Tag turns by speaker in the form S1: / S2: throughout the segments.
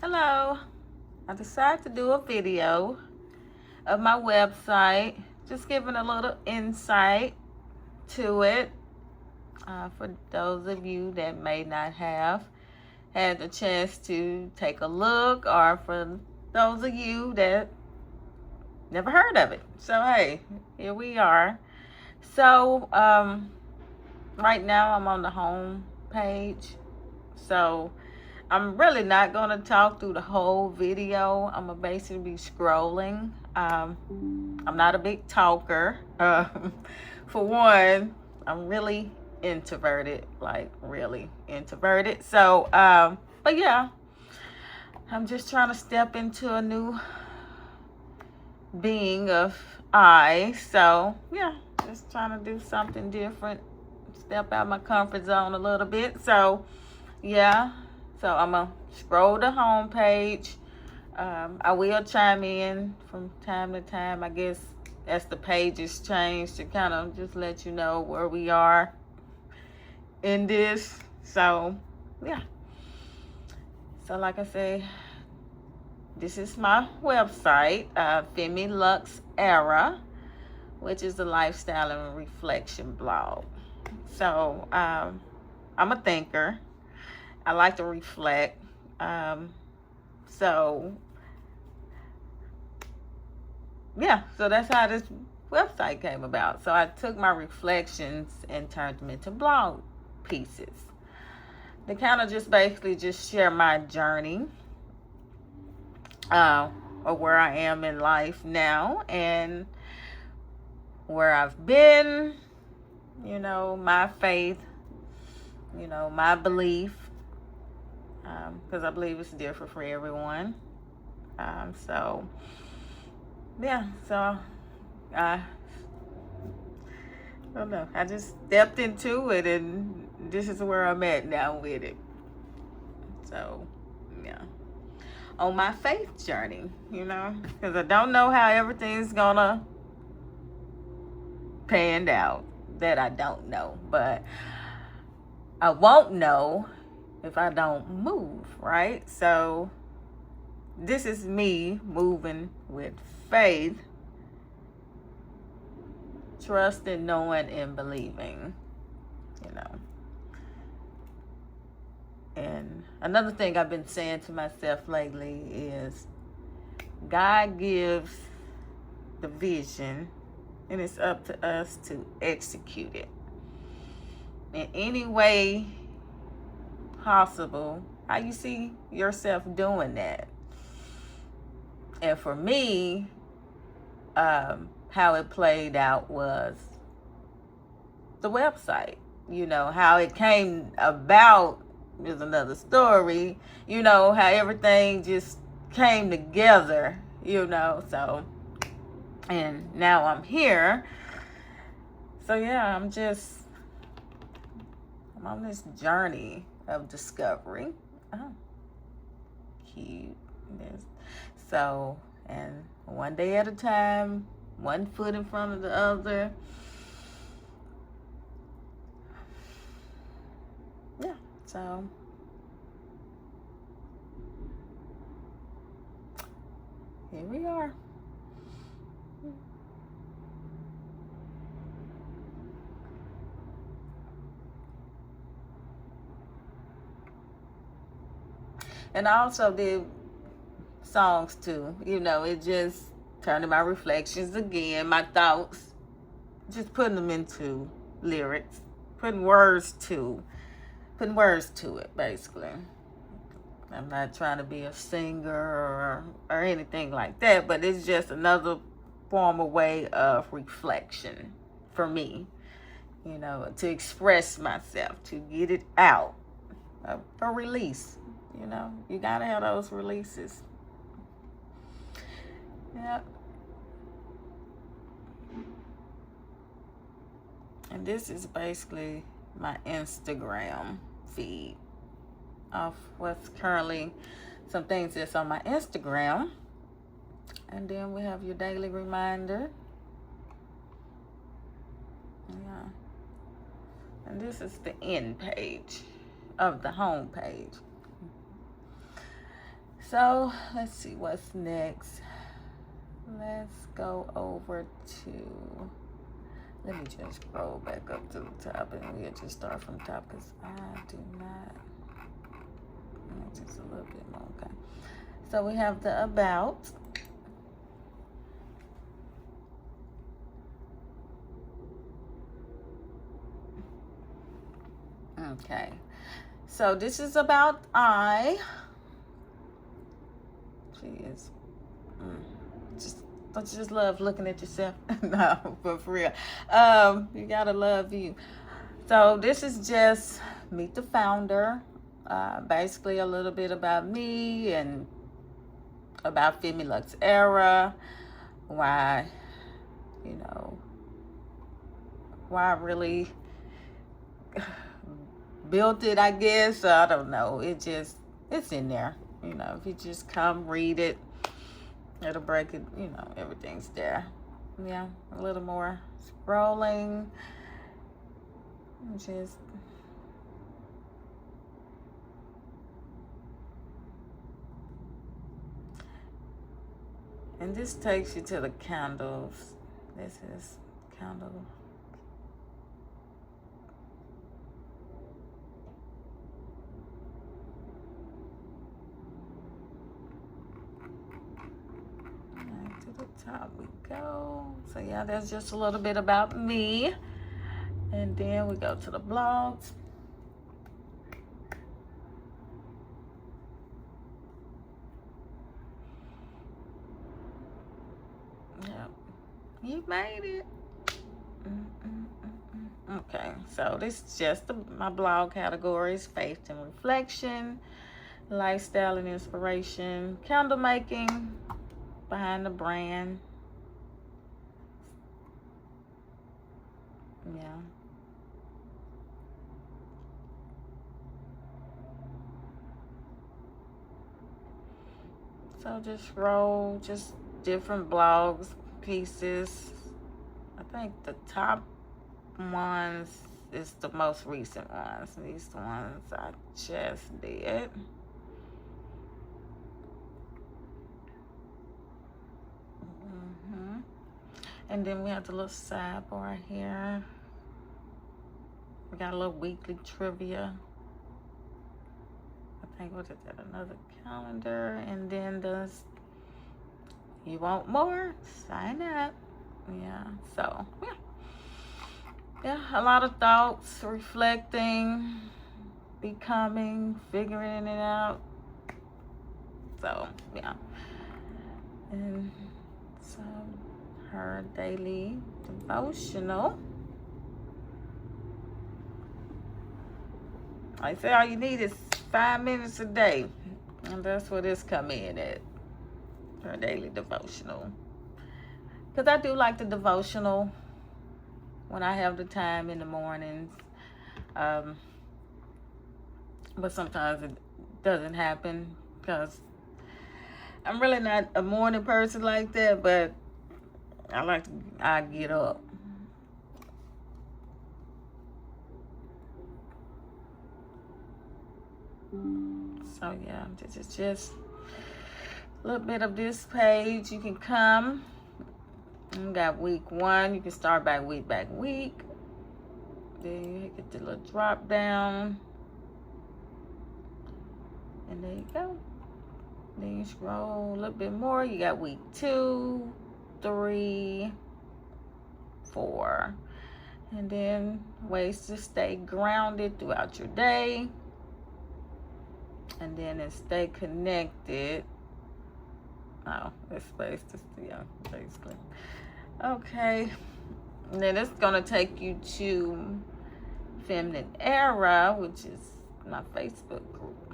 S1: Hello, I decided to do a video of my website, just giving a little insight to it for those of you that may not have had the chance to take a look, or for those of you that never heard of it. So hey, here we are. So right now I'm on the home page. So I'm really not going to talk through the whole video. I'm going to basically be scrolling. I'm not a big talker. For one, I'm really introverted, like really introverted. So, but yeah, I'm just trying to step into a new being of I. So, yeah, just trying to do something different, step out my comfort zone a little bit. So, yeah. So I'm going to scroll the home page. I will chime in from time to time, I guess, as the pages change, to kind of just let you know where we are in this. So, yeah. So, like I say, this is my website, FemiLux Éra, which is the lifestyle and reflection blog. So, I'm a thinker. I like to reflect. So yeah, so that's how this website came about. So I took my reflections and turned them into blog pieces. They kind of just basically just share my journey, or where I am in life now and where I've been, my faith, my belief, because I believe it's different for everyone. So, yeah, so I don't know. I just stepped into it, and this is where I'm at now with it. So, yeah. On my faith journey, because I don't know how everything's gonna pan out. That I don't know. But I won't know if I don't move, right? So, this is me moving with faith, trusting, knowing, and believing, And another thing I've been saying to myself lately is God gives the vision, and it's up to us to execute it in any way possible. How you see yourself doing that? And for me, how it played out was the website. How it came about is another story. How everything just came together, so, and now I'm here. So yeah, I'm on this journey of discovery. Oh, cute. So, and one day at a time, one foot in front of the other. Yeah, so here we are. And I also did songs too. It just turning my reflections again, my thoughts, just putting them into lyrics, putting words to it, basically. I'm not trying to be a singer or anything like that, but it's just another form of way of reflection for me, to express myself, to get it out, a release. You gotta have those releases. Yep. And this is basically my Instagram feed of what's currently some things that's on my Instagram. And then we have your daily reminder. Yeah. And this is the end page of the home page. So let's see what's next. Let's go over to, let me just scroll back up to the top and we'll just start from the top because I do not, just a little bit more, okay. So we have the about. Okay, so this is about I. She is, don't you just love looking at yourself? No, but for real, you gotta love you. So this is just meet the founder. Basically a little bit about me and about FemiLux Éra, why, you know, why I really built it, I guess. I don't know. It's in there. You know, if you just come read it, it'll break it, you know, everything's there. Yeah, a little more scrolling. Just and this takes you to the candles. This is candle. Right to the top we go. So yeah, that's just a little bit about me. And then we go to the blogs. Yep, you made it. Okay, so this is just my blog categories: faith and reflection, lifestyle and inspiration, candle making, behind the brand. Yeah. So just scroll, just different blogs, pieces. I think the top ones is the most recent ones. These ones I just did. And then we have the little sidebar here. We got a little weekly trivia. I think, what is that, another calendar? And then you want more? Sign up. Yeah, so, yeah, a lot of thoughts, reflecting, becoming, figuring it out. So, yeah. And so, her daily devotional. I say all you need is 5 minutes a day. And that's where this come in at. Her daily devotional. Because I do like the devotional when I have the time in the mornings. But sometimes it doesn't happen because I'm really not a morning person like that, but I get up. So yeah, this is just a little bit of this page. You can come. You got week 1. You can start by week. Then you get the little drop down. And there you go. Then you scroll a little bit more. You got week 2, 3, 4. And then ways to stay grounded throughout your day. And then stay connected. Oh, it's space to yeah, basically. Okay. And then it's gonna take you to FemiLux Éra, which is my Facebook group.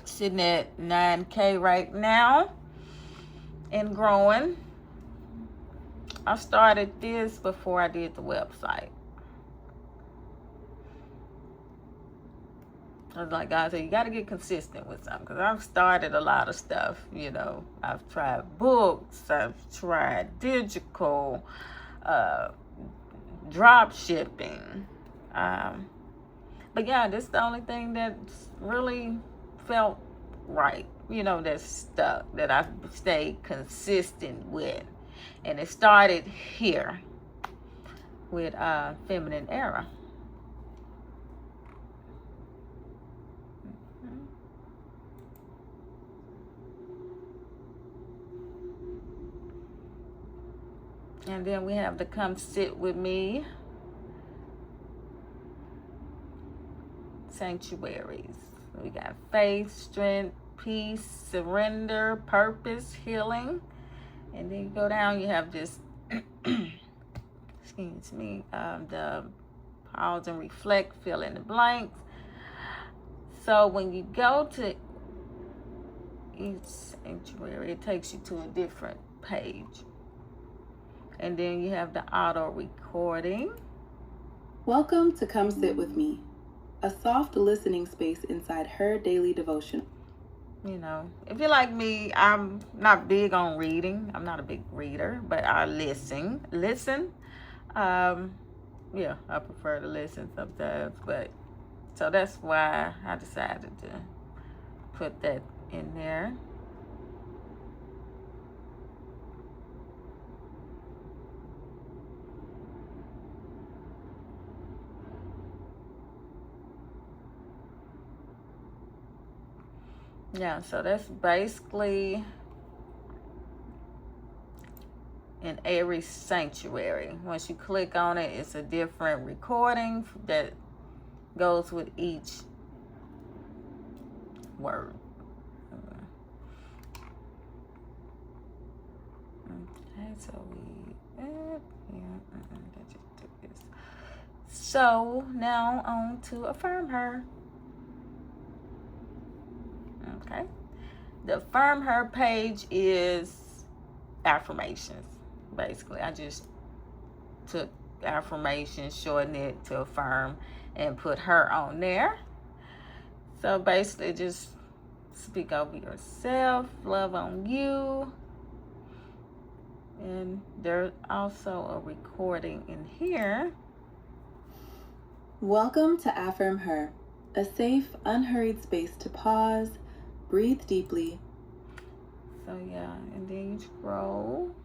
S1: Sitting at 9K right now and growing. I started this before I did the website. I was like, God said, you got to get consistent with something. Because I've started a lot of stuff, you know. I've tried books. I've tried digital, drop shipping. But yeah, this is the only thing that's really felt right. You know, that's stuck, that I stayed consistent with. And it started here with Feminine Era. And then we have the Come Sit With Me sanctuaries. We got faith, strength, peace, surrender, purpose, healing. And then you go down, you have this, excuse me, the pause and reflect, fill in the blanks. So when you go to each sanctuary, it takes you to a different page. And then you have the auto recording.
S2: Welcome to Come Sit With Me, a soft listening space inside her daily devotion.
S1: You know, if you're like me, I'm not big on reading. I'm not a big reader, but I listen. Yeah, I prefer to listen sometimes, but so that's why I decided to put that in there. Yeah, so that's basically an Aries sanctuary. Once you click on it, it's a different recording that goes with each word. Okay, so so now on to Affirm Her. Okay, the Affirm Her page is affirmations. Basically, I just took affirmations, shortened it to affirm, and put her on there. So basically, just speak over yourself, love on you. And there's also a recording in here.
S2: Welcome to Affirm Her, a safe, unhurried space to pause, breathe deeply.
S1: So yeah, and then you scroll.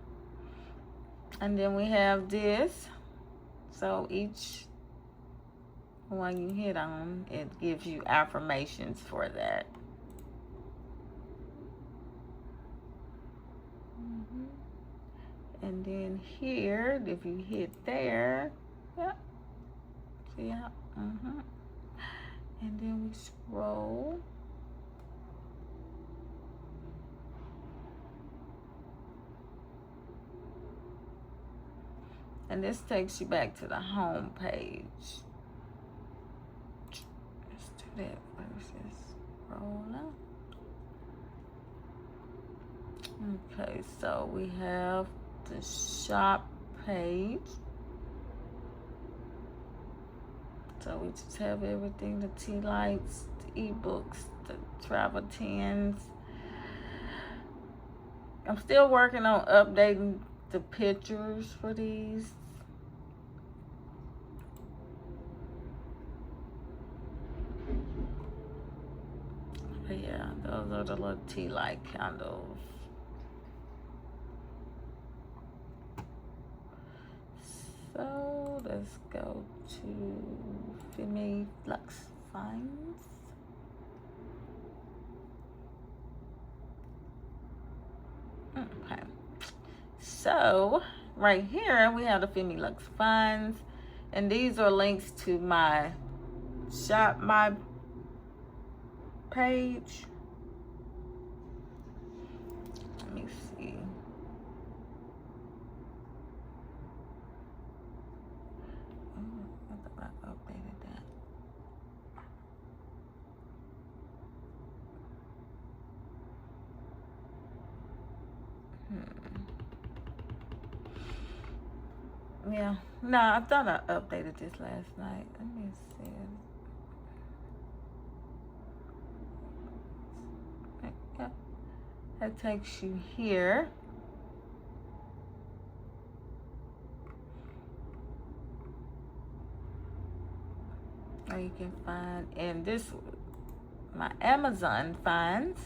S1: And then we have this. So each one you hit on, it gives you affirmations for that. And then here, if you hit there, yeah, see how, and then we scroll. And this takes you back to the home page. Let's do that versus scroll up. Okay, so we have the shop page. So we just have everything, the tea lights, the ebooks, the travel tins. I'm still working on updating the pictures for these. But yeah, those are the little tea light candles. So let's go to FemiLux Finds. Okay. So right here we have the FemiLux Finds, and these are links to my shop my page. Let me see. I thought I updated that. Yeah, no, I thought I updated this last night. Let me see. Yeah, that takes you here. Or you can find, and this my Amazon finds.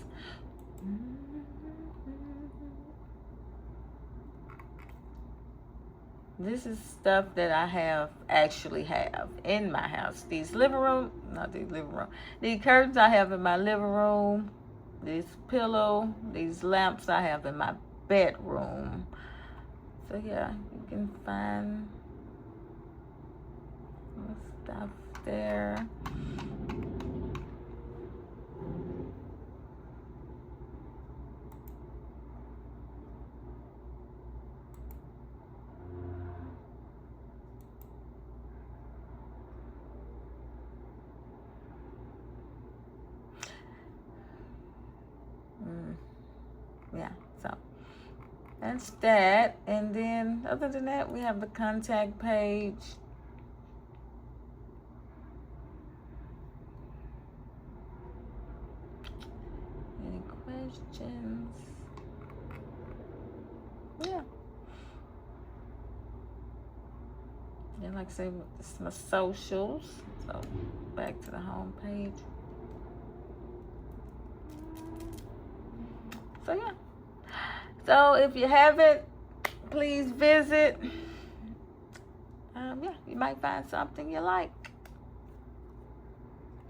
S1: This is stuff that I actually have in my house. These curtains I have in my living room. This pillow, these lamps I have in my bedroom. So yeah, you can find some stuff there. Yeah, so that's that. And then other than that, we have the contact page. Any questions? Yeah. And like I said, it's my socials. So back to the home page. So yeah. So if you haven't, please visit. Yeah, you might find something you like.